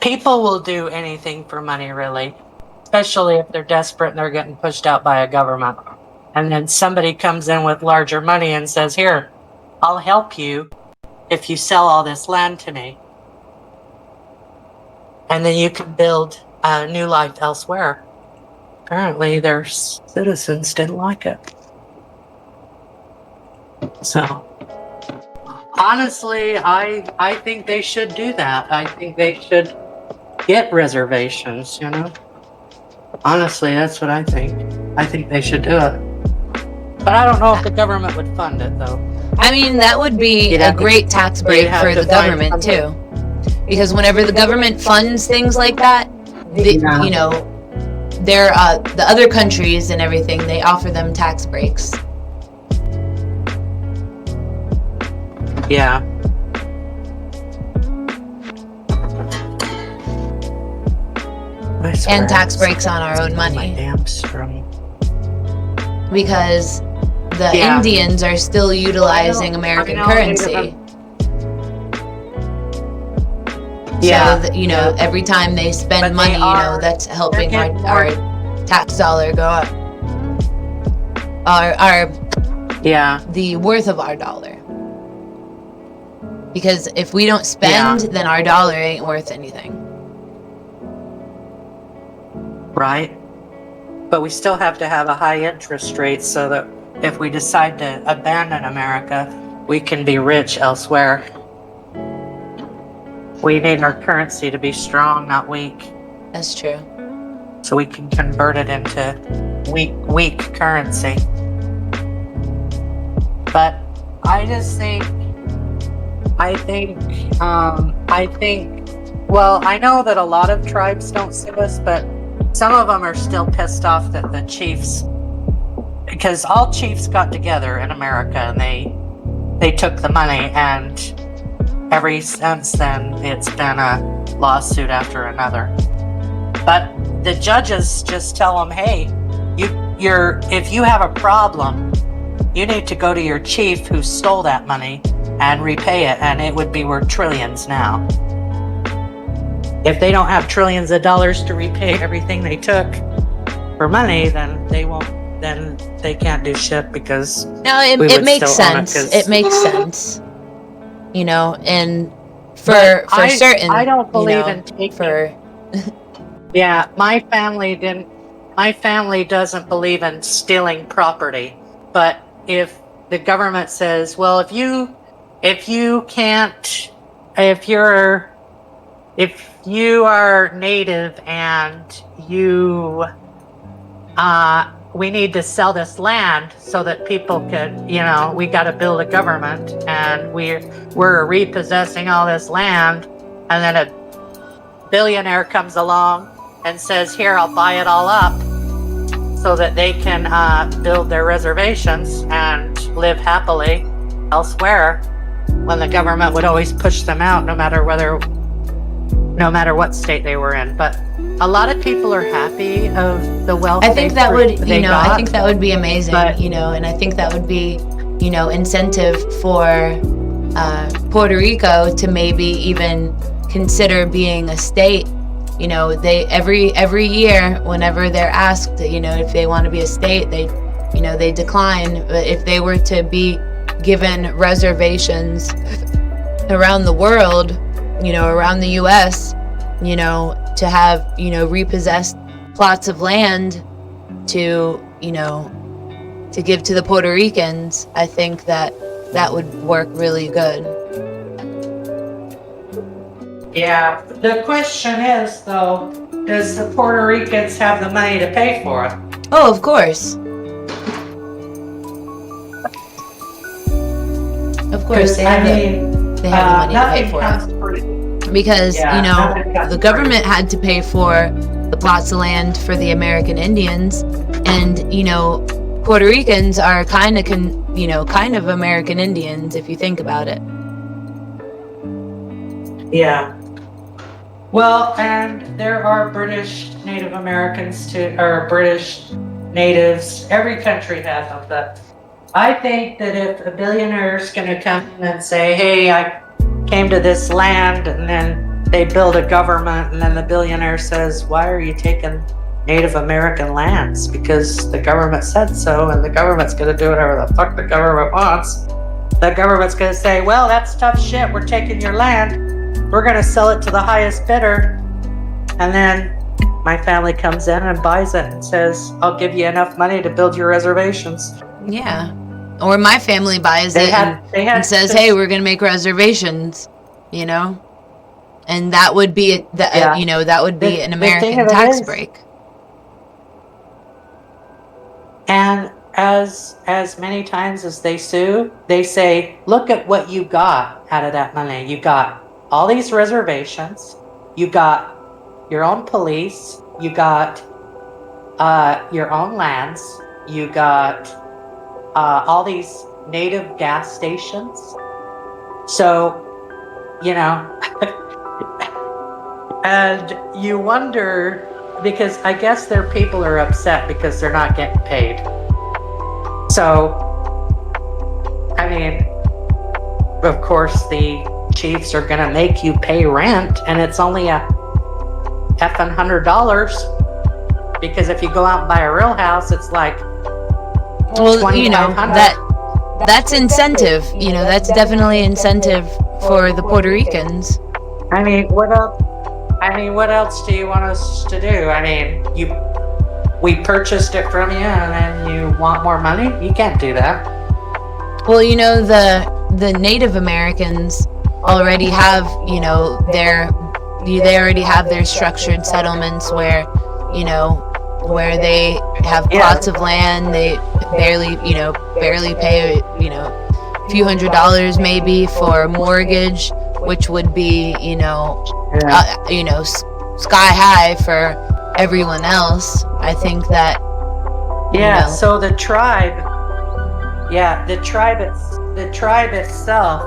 Speaker 1: people will do anything for money, really, especially if they're desperate and they're getting pushed out by a government. And then somebody comes in with larger money and says, "Here, I'll help you if you sell all this land to me. And then you can build a new life elsewhere." Apparently, their citizens didn't like it. So, honestly, I think they should do that. I think they should get reservations, Honestly, that's what I think. I think they should do it. But I don't know if the government would fund it, though.
Speaker 3: I mean, that would be a great tax break for the government, too. Because whenever the government funds things like that, the other countries and everything, they offer them tax breaks.
Speaker 1: Yeah.
Speaker 3: And tax breaks on our own money.
Speaker 1: Damn strum.
Speaker 3: Because the Indians are still utilizing American currency.
Speaker 1: Yeah.
Speaker 3: So, every time they spend money, that's helping our tax dollar go up. The worth of our dollar. Because if we don't spend, then our dollar ain't worth anything.
Speaker 1: Right. But we still have to have a high interest rate so that if we decide to abandon America, we can be rich elsewhere. We need our currency to be strong, not weak.
Speaker 3: That's true.
Speaker 1: So we can convert it into weak currency. But I just think, I think, I think, well, I know that a lot of tribes don't sue us, but some of them are still pissed off that the chiefs, because all chiefs got together in America and they took the money, and ever since then it's been a lawsuit after another. But the judges just tell them, hey, if you have a problem, you need to go to your chief who stole that money and repay it, and it would be worth trillions now. If they don't have trillions of dollars to repay everything they took for money, then they won't. Then they can't do shit, because
Speaker 3: No, it makes sense. It makes sense. You know, and for certain,
Speaker 1: I don't believe in
Speaker 3: taking.
Speaker 1: Yeah, my family didn't. My family doesn't believe in stealing property. But if the government says, well, if you can't, if you are native and we need to sell this land so that people could, we got to build a government, and we're repossessing all this land, and then a billionaire comes along and says, here, I'll buy it all up so that they can build their reservations and live happily elsewhere, when the government would always push them out, no matter what state they were in. But a lot of people are happy of the wealth.
Speaker 3: I think that would, I think that would be amazing, and I think that would be, incentive for Puerto Rico to maybe even consider being a state. They every year, whenever they're asked, if they want to be a state, they decline. But if they were to be given reservations around the world, around the U.S., to have, repossessed plots of land to give to the Puerto Ricans, I think that would work really good.
Speaker 1: Yeah, the question is, though, does the Puerto Ricans have the money to pay for it?
Speaker 3: Oh, of course. Of course, they have the money to pay for it. Because, the government had to pay for the plots of land for the American Indians, and, Puerto Ricans are kind of American Indians, if you think about it.
Speaker 1: Yeah. Well, and there are British Native Americans too, or British natives. Every country has them, but I think that if a billionaire is going to come in and say, hey, I came to this land, and then they build a government, and then the billionaire says, why are you taking Native American lands? Because the government said so, and the government's going to do whatever the fuck the government wants. The government's going to say, well, that's tough shit, we're taking your land, we're going to sell it to the highest bidder. And then my family comes in and buys it and says, I'll give you enough money to build your reservations.
Speaker 3: Yeah. Or my family buys it and says, hey, we're going to make reservations, and that would be that would be an American tax break.
Speaker 1: And as many times as they sue, they say, look at what you got out of that money. You got all these reservations, you got your own police, you got your own lands, you got all these native gas stations. So, and you wonder, because I guess their people are upset because they're not getting paid. So, I mean, of course, the chiefs are going to make you pay rent, and it's only a effing $100, because if you go out and buy a real house, it's like,
Speaker 3: well, that's incentive. That's definitely incentive for the Puerto Ricans.
Speaker 1: I mean, what else do you want us to do? I mean, we purchased it from you, and then you want more money? You can't do that.
Speaker 3: Well, the Native Americans already have, they already have their structured settlements where they have plots of land. They barely pay, few $100s maybe for a mortgage, which would be, sky high for everyone else. I think that.
Speaker 1: Yeah. So the tribe itself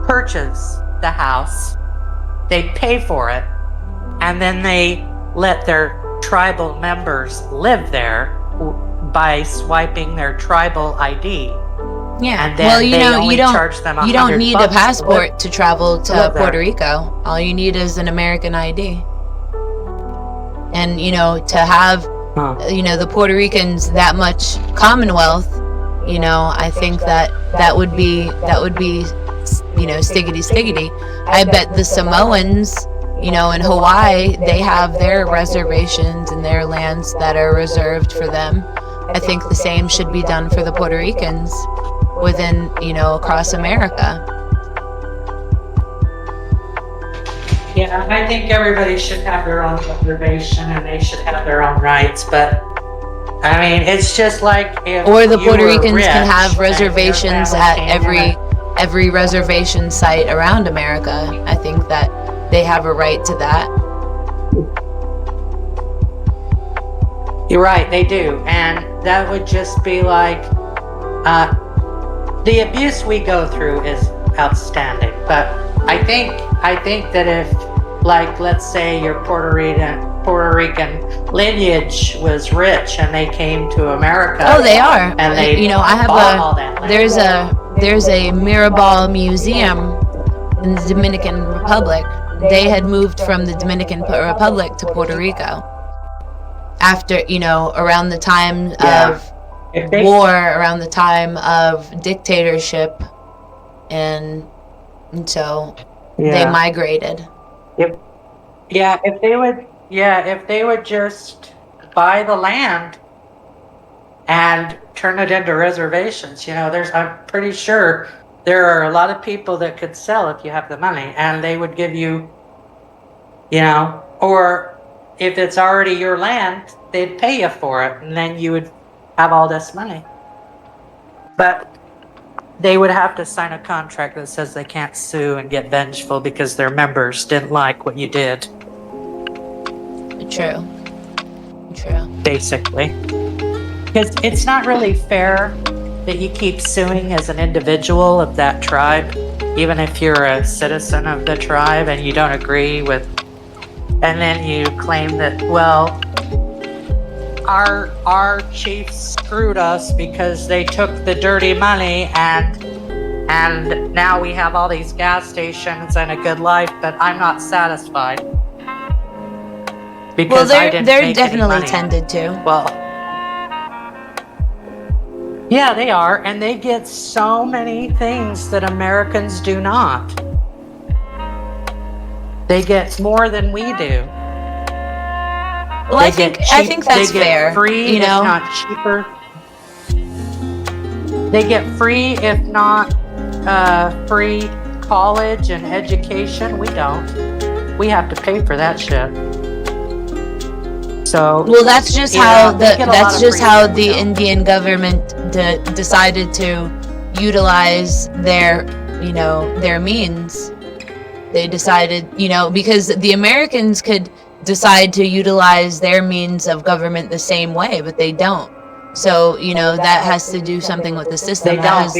Speaker 1: purchase the house. They pay for it, and then they let their tribal members live there by swiping their tribal ID.
Speaker 3: Yeah.
Speaker 1: And then
Speaker 3: Well,
Speaker 1: you don't charge them
Speaker 3: you don't need a
Speaker 1: $100
Speaker 3: passport to travel to
Speaker 1: live there.
Speaker 3: Puerto Rico. All you need is an American ID. And to have the Puerto Ricans that much Commonwealth, I think that would be stiggity. I bet the Samoans, in Hawaii, they have their reservations and their lands that are reserved for them. I think the same should be done for the Puerto Ricans within, across America.
Speaker 1: Yeah, I think everybody should have their own reservation and they should have their own rights, but I mean, it's just like if
Speaker 3: or the
Speaker 1: you
Speaker 3: Puerto
Speaker 1: were
Speaker 3: Ricans
Speaker 1: rich
Speaker 3: can have
Speaker 1: and your
Speaker 3: reservations
Speaker 1: family
Speaker 3: at
Speaker 1: came
Speaker 3: every reservation site around America. I think that they have a right to that.
Speaker 1: You're right, they do. And that would just be like, the abuse we go through is outstanding. But I think that if, like, let's say your Puerto Rican lineage was rich and they came to America.
Speaker 3: Oh, they are.
Speaker 1: And they
Speaker 3: I have
Speaker 1: bought all that land.
Speaker 3: there's a Mirabal museum in the Dominican Republic. They had moved from the Dominican Republic to Puerto Rico after, around the time of war, around the time of dictatorship, and so they migrated.
Speaker 1: If they would just buy the land and turn it into reservations, I'm pretty sure there are a lot of people that could sell if you have the money, and they would give you, or if it's already your land, they'd pay you for it, and then you would have all this money. But they would have to sign a contract that says they can't sue and get vengeful because their members didn't like what you did.
Speaker 3: True.
Speaker 1: Basically. Because it's not really fair that you keep suing as an individual of that tribe, even if you're a citizen of the tribe and you don't agree with, and then you claim that, well, our chiefs screwed us because they took the dirty money and now we have all these gas stations and a good life, but I'm not satisfied. Because I didn't
Speaker 3: they're
Speaker 1: make
Speaker 3: definitely
Speaker 1: any money.
Speaker 3: tended to.
Speaker 1: Well, yeah, they are, and they get so many things that Americans do not. They get more than we do.
Speaker 3: Well, I think that's fair.
Speaker 1: Free, if not cheaper. They get free, if not free college and education. We don't. We have to pay for that shit. So.
Speaker 3: Well, that's just how the Indian government decided to utilize their means. They decided, because the Americans could decide to utilize their means of government the same way, but they don't. So, that has to do something with the system. That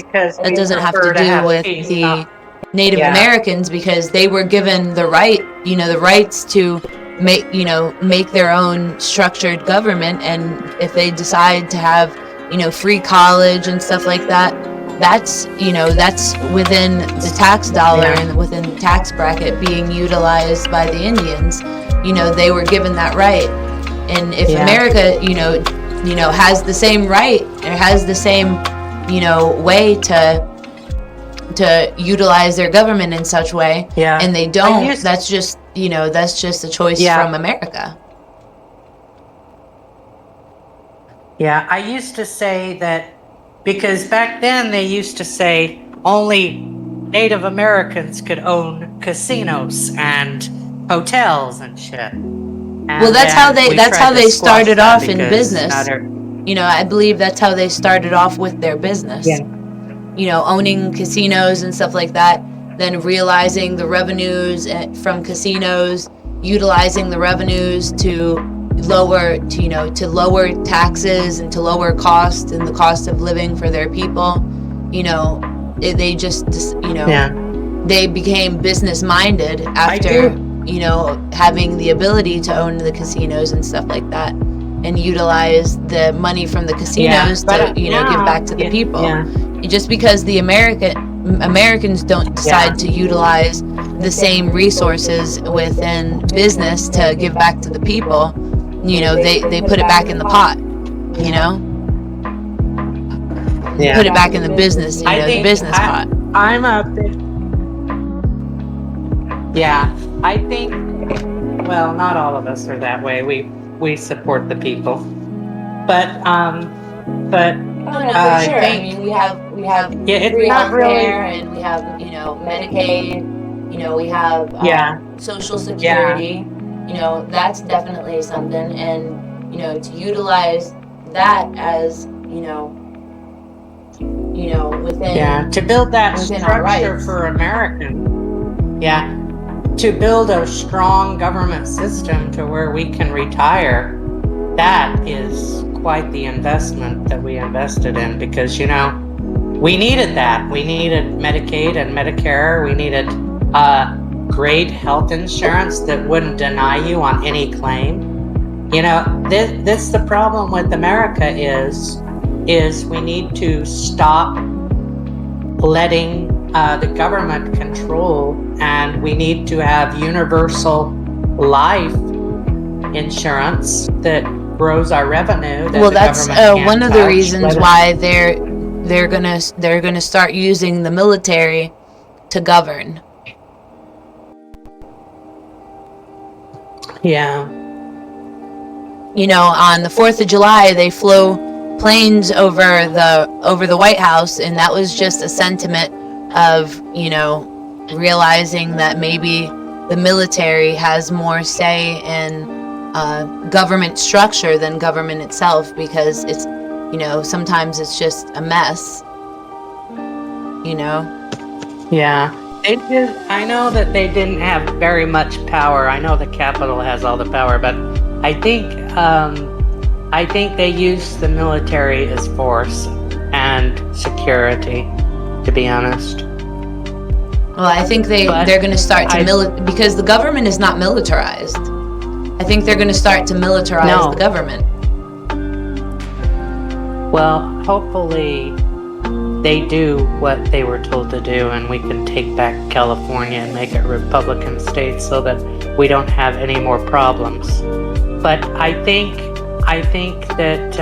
Speaker 3: doesn't have to do with the Native Americans, because they were given the right, the rights to make their own structured government. And if they decide to have, free college and stuff like that, that's within the tax dollar and within the tax bracket being utilized by the Indians. They were given that right. And if America, has the same right, or has the same, way to utilize their government in such way, and they don't, that's just a choice from America.
Speaker 1: Yeah, I used to say that, because back then they used to say only Native Americans could own casinos and hotels and shit.
Speaker 3: Well, that's how they started off in business. I believe that's how they started off with their business. owning casinos and stuff like that, then realizing the revenues from casinos, utilizing the revenues to lower taxes and to lower cost and the cost of living for their people. They just
Speaker 1: Yeah.
Speaker 3: they became business minded after having the ability to own the casinos and stuff like that, and utilize the money from the casinos to give back to the people.
Speaker 1: Yeah.
Speaker 3: Just because the Americans don't decide to utilize the same resources within business to give back to the people, they put it back in the pot. Put it back in the business, the business pot.
Speaker 1: I'm a bit. Yeah, I think. Well, not all of us are that way. We support the people, but.
Speaker 3: Oh no, for sure. I mean, we have
Speaker 1: it's
Speaker 3: free
Speaker 1: not
Speaker 3: healthcare,
Speaker 1: really.
Speaker 3: and we have Medicaid. We have Social Security. That's definitely something, and to utilize that as within
Speaker 1: To build that
Speaker 3: within our
Speaker 1: structure
Speaker 3: rights.
Speaker 1: for Americans. To build a strong government system to where we can retire. That is quite the investment that we invested in, because we needed that. We needed Medicaid and Medicare. We needed great health insurance that wouldn't deny you on any claim. This the problem with America is we need to stop letting the government control, and we need to have universal life insurance that grows our revenue.
Speaker 3: Well, that's one of the reasons why they're gonna start using the military to govern.
Speaker 1: Yeah.
Speaker 3: On the 4th of July, they flew planes over the White House, and that was just a sentiment of realizing that maybe the military has more say in government structure than government itself, because it's sometimes it's just a mess.
Speaker 1: Yeah. They did. I know that they didn't have very much power. I know the Capitol has all the power, but I think they use the military as force and security, to be honest.
Speaker 3: Well, I think they're going to start to because the government is not militarized. I think they're going to start to militarize the government.
Speaker 1: Well, hopefully they do what they were told to do, and we can take back California and make it a Republican state so that we don't have any more problems. But I think that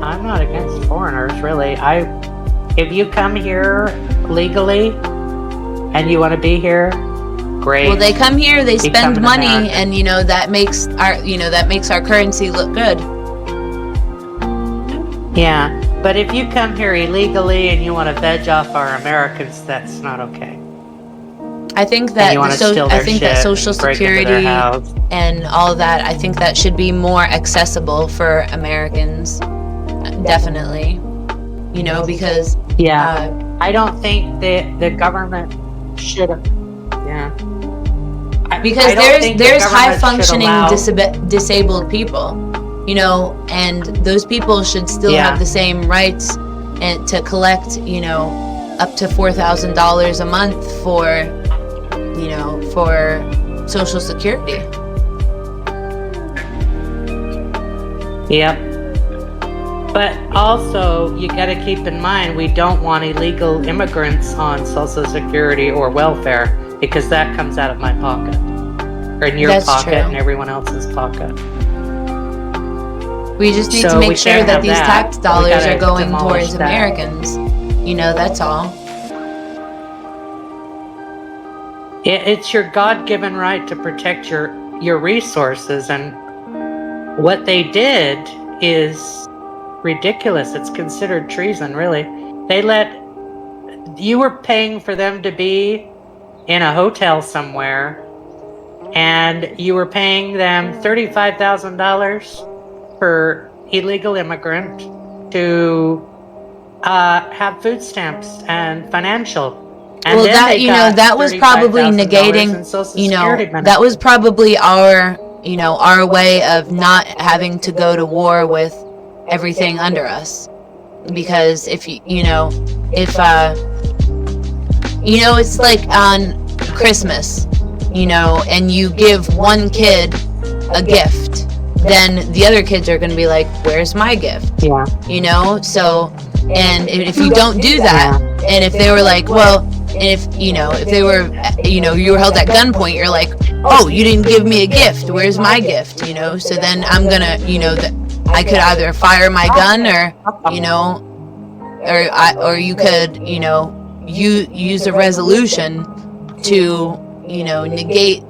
Speaker 1: I'm not against foreigners, really. If you come here legally and you want to be here, great.
Speaker 3: Well, they come here, they spend money,
Speaker 1: American.
Speaker 3: and that makes our currency look good.
Speaker 1: Yeah, but if you come here illegally and you want to veg off our Americans, that's not okay.
Speaker 3: I think that Social Security and all that, I think that should be more accessible for Americans. Definitely. Because
Speaker 1: I don't think the government should have. Yeah.
Speaker 3: Because there's high functioning disabled people, and those people should still have the same rights and to collect, up to $4,000 a month for Social Security.
Speaker 1: Yep. But also, you got to keep in mind, we don't want illegal immigrants on Social Security or welfare, because that comes out of my pocket, or in your pocket, and everyone else's pocket.
Speaker 3: We just need to make sure that these tax dollars are going towards Americans. That's all.
Speaker 1: It's your God-given right to protect your resources, and what they did is ridiculous. It's considered treason, really. You were paying for them to be in a hotel somewhere, and you were paying them $35,000 per illegal immigrant, to have food stamps and financial. And
Speaker 3: Well,
Speaker 1: then
Speaker 3: that,
Speaker 1: they got
Speaker 3: that was probably
Speaker 1: $35,000 in
Speaker 3: negating,
Speaker 1: Social Security benefits.
Speaker 3: that was probably our, our way of not having to go to war with everything under us. Because if it's like on Christmas, and you give one kid a gift, then the other kids are going to be like, where's my gift?
Speaker 1: Yeah.
Speaker 3: So, and if you don't do that, and if they were like, well, and if they were, you were held at gunpoint, you're like, oh, you didn't give me a gift, where's my gift? So then I'm gonna, I could either fire my gun, or, or you could, you use a resolution to, negate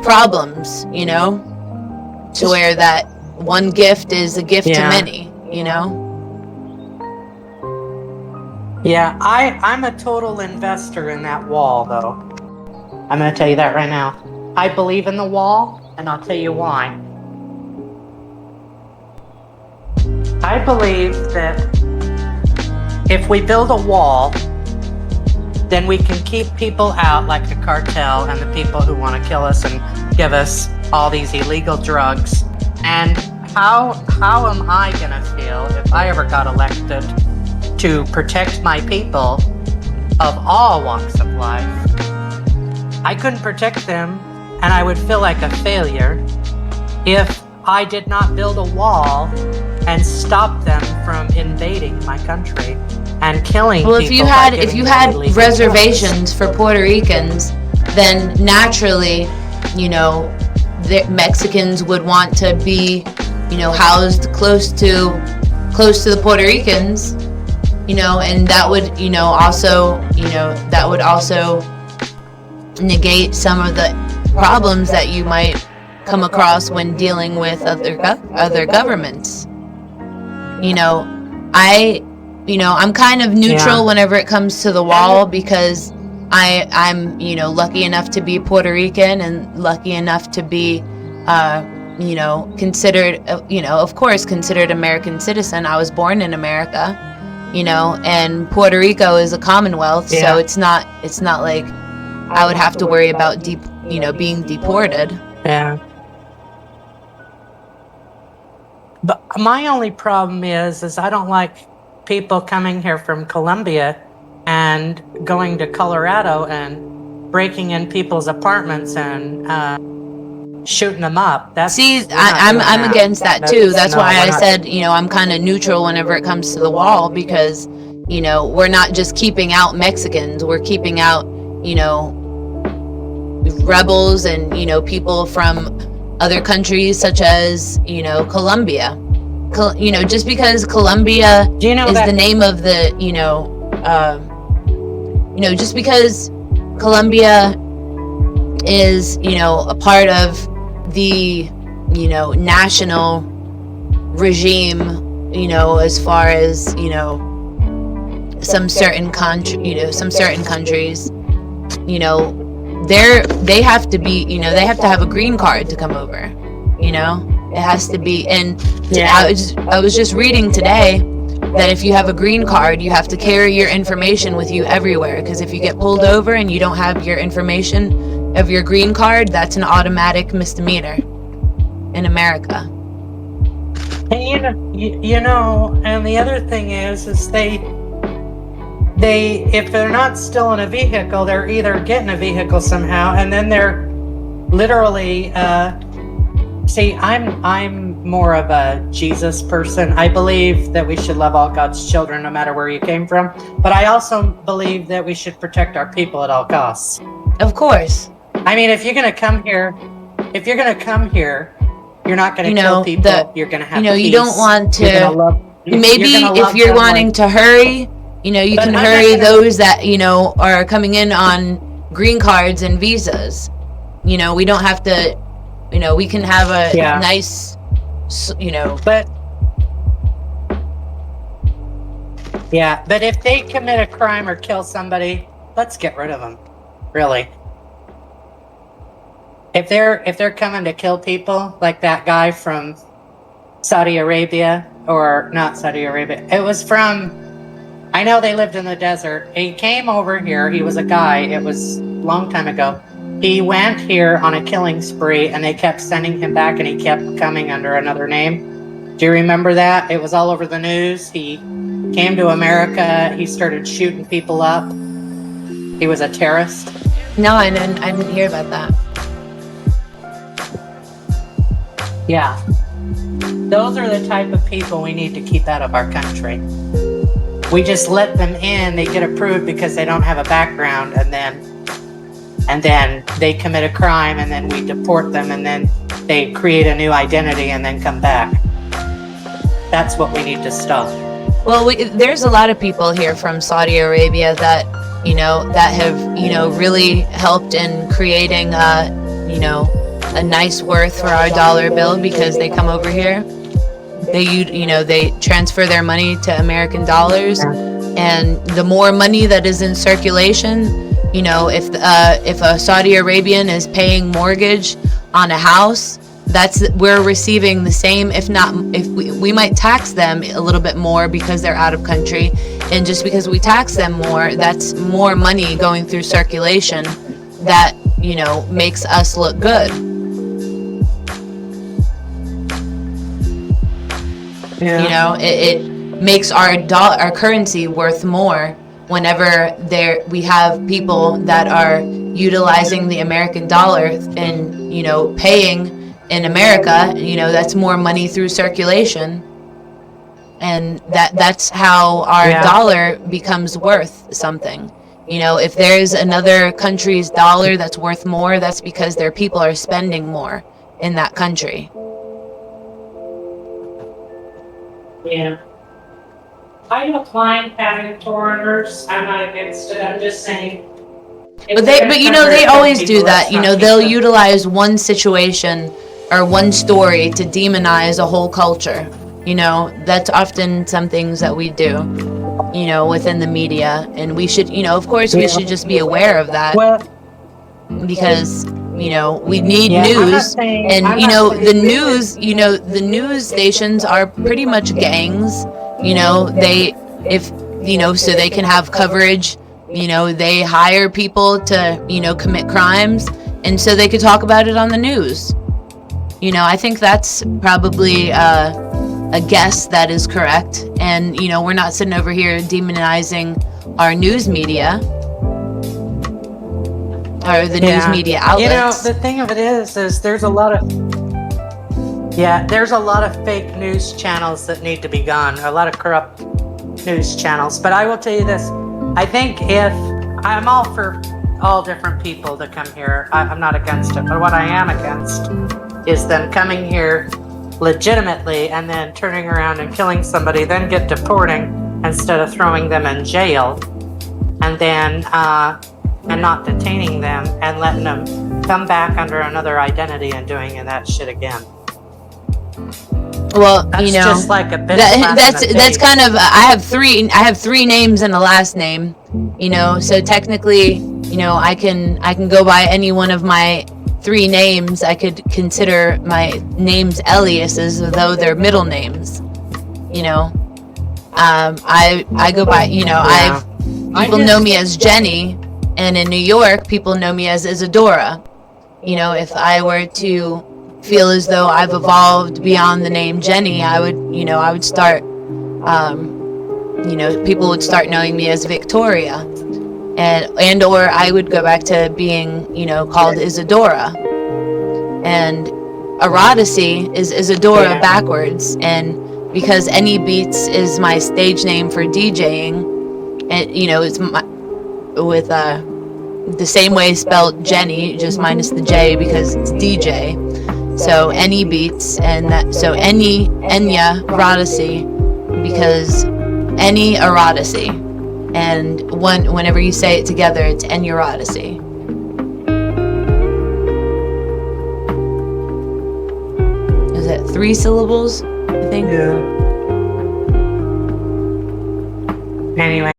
Speaker 3: problems, to where that one gift is a gift to many,
Speaker 1: Yeah, I'm a total investor in that wall, though. I'm going to tell you that right now. I believe in the wall, and I'll tell you why. I believe that if we build a wall, then we can keep people out like the cartel and the people who want to kill us and give us all these illegal drugs. And how am I going to feel if I ever got elected to protect my people of all walks of life? I couldn't protect them, and I would feel like a failure if I did not build a wall and stop them from invading my country and killing people.
Speaker 3: Well, if you had reservations for Puerto Ricans, then naturally, the Mexicans would want to be, housed close to the Puerto Ricans, and that would also negate some of the problems that you might come across when dealing with other governments. I'm kind of neutral whenever it comes to the wall, because I'm lucky enough to be Puerto Rican and lucky enough to be considered of course considered American citizen. I was born in America, and Puerto Rico is a commonwealth, so it's not like I would have to worry about being deported.
Speaker 1: Yeah. But my only problem is I don't like people coming here from Colombia and going to Colorado and breaking in people's apartments and shooting them up.
Speaker 3: I'm against that too. That's why I said, I'm kind of neutral whenever it comes to the wall, because, we're not just keeping out Mexicans, we're keeping out, rebels and, people from other countries such as, Colombia. Just because Colombia is the name of the, just because Colombia is, a part of the, national regime, as far as, some certain countries, they have to be, they have to have a green card to come over, it has to be. And I was just reading today that if you have a green card, you have to carry your information with you everywhere, because if you get pulled over and you don't have your information of your green card, that's an automatic misdemeanor in America.
Speaker 1: And and the other thing is they if they're not still in a vehicle, they're either getting a vehicle somehow, and then they're literally see, I'm more of a Jesus person. I believe that we should love all God's children no matter where you came from, but I also believe that we should protect our people at all costs.
Speaker 3: Of course.
Speaker 1: I mean, if you're going to come here, you're not going to kill people. You're going to have peace.
Speaker 3: You don't want to. Maybe if you're wanting to hurry, you can hurry those that, are coming in on green cards and visas. We don't have to, we can have a nice,
Speaker 1: But if they commit a crime or kill somebody, let's get rid of them. Really. If they're coming to kill people, like that guy from Saudi Arabia or not Saudi Arabia. It was from, I know they lived in the desert. He came over here. He was a guy. It was a long time ago. He went here on a killing spree and they kept sending him back and he kept coming under another name. Do you remember that? It was all over the news. He came to America. He started shooting people up. He was a terrorist.
Speaker 3: No, I didn't hear about that.
Speaker 1: Yeah. Those are the type of people we need to keep out of our country. We just let them in, they get approved because they don't have a background, and then they commit a crime, and then we deport them, and then they create a new identity and then come back. That's what we need to stop.
Speaker 3: Well, there's a lot of people here from Saudi Arabia that, that have, really helped in creating, a nice worth for our dollar bill because they come over here. They transfer their money to American dollars, and the more money that is in circulation, if a Saudi Arabian is paying mortgage on a house, we're receiving the same, if we might tax them a little bit more because they're out of country, and just because we tax them more, that's more money going through circulation that makes us look good.
Speaker 1: Yeah.
Speaker 3: It makes our currency worth more whenever we have people that are utilizing the American dollar and paying in America. That's more money through circulation, and that's how our dollar becomes worth something. If there's another country's dollar that's worth more, that's because their people are spending more in that country.
Speaker 1: Yeah. I don't mind having foreigners. I'm not against it. I'm just saying.
Speaker 3: But they always do that. They'll utilize one situation or one story to demonize a whole culture. That's often some things that we do, within the media, and we should, of course, we should just be aware of that.
Speaker 1: Well,
Speaker 3: because we need news, and the news stations are pretty much gangs. So they can have coverage. They hire people to commit crimes, and so they could talk about it on the news. I think that's probably a guess that is correct, and we're not sitting over here demonizing our news media or the news media outlets.
Speaker 1: The thing of it is there's a lot of fake news channels that need to be gone, a lot of corrupt news channels. But I will tell you this, I think if I'm all for all different people to come here, I'm not against it, but what I am against is them coming here legitimately and then turning around and killing somebody, then get deporting instead of throwing them in jail, and then and not detaining them and letting them come back under another identity and doing that shit again.
Speaker 3: Well,
Speaker 1: that's just like a bit.
Speaker 3: That's kind of. I have three names and a last name. So technically, I can go by any one of my three names. I could consider my names aliases, though they're middle names. I go by. People know me as Jenny, and in New York, people know me as Isadora. If I were to feel as though I've evolved beyond the name Jenny, I would start, people would start knowing me as Victoria, and or I would go back to being, called Isadora. And Eroticy is Isadora backwards, and because Any Beats is my stage name for DJing, and it's with the same way spelled Jenny, just minus the J because it's DJ. So Any Beats, and so Enya Eroticy, because Any Eroticy, and whenever you say it together, it's Enya Eroticy. Is it 3 syllables? I think.
Speaker 1: Yeah. Anyway.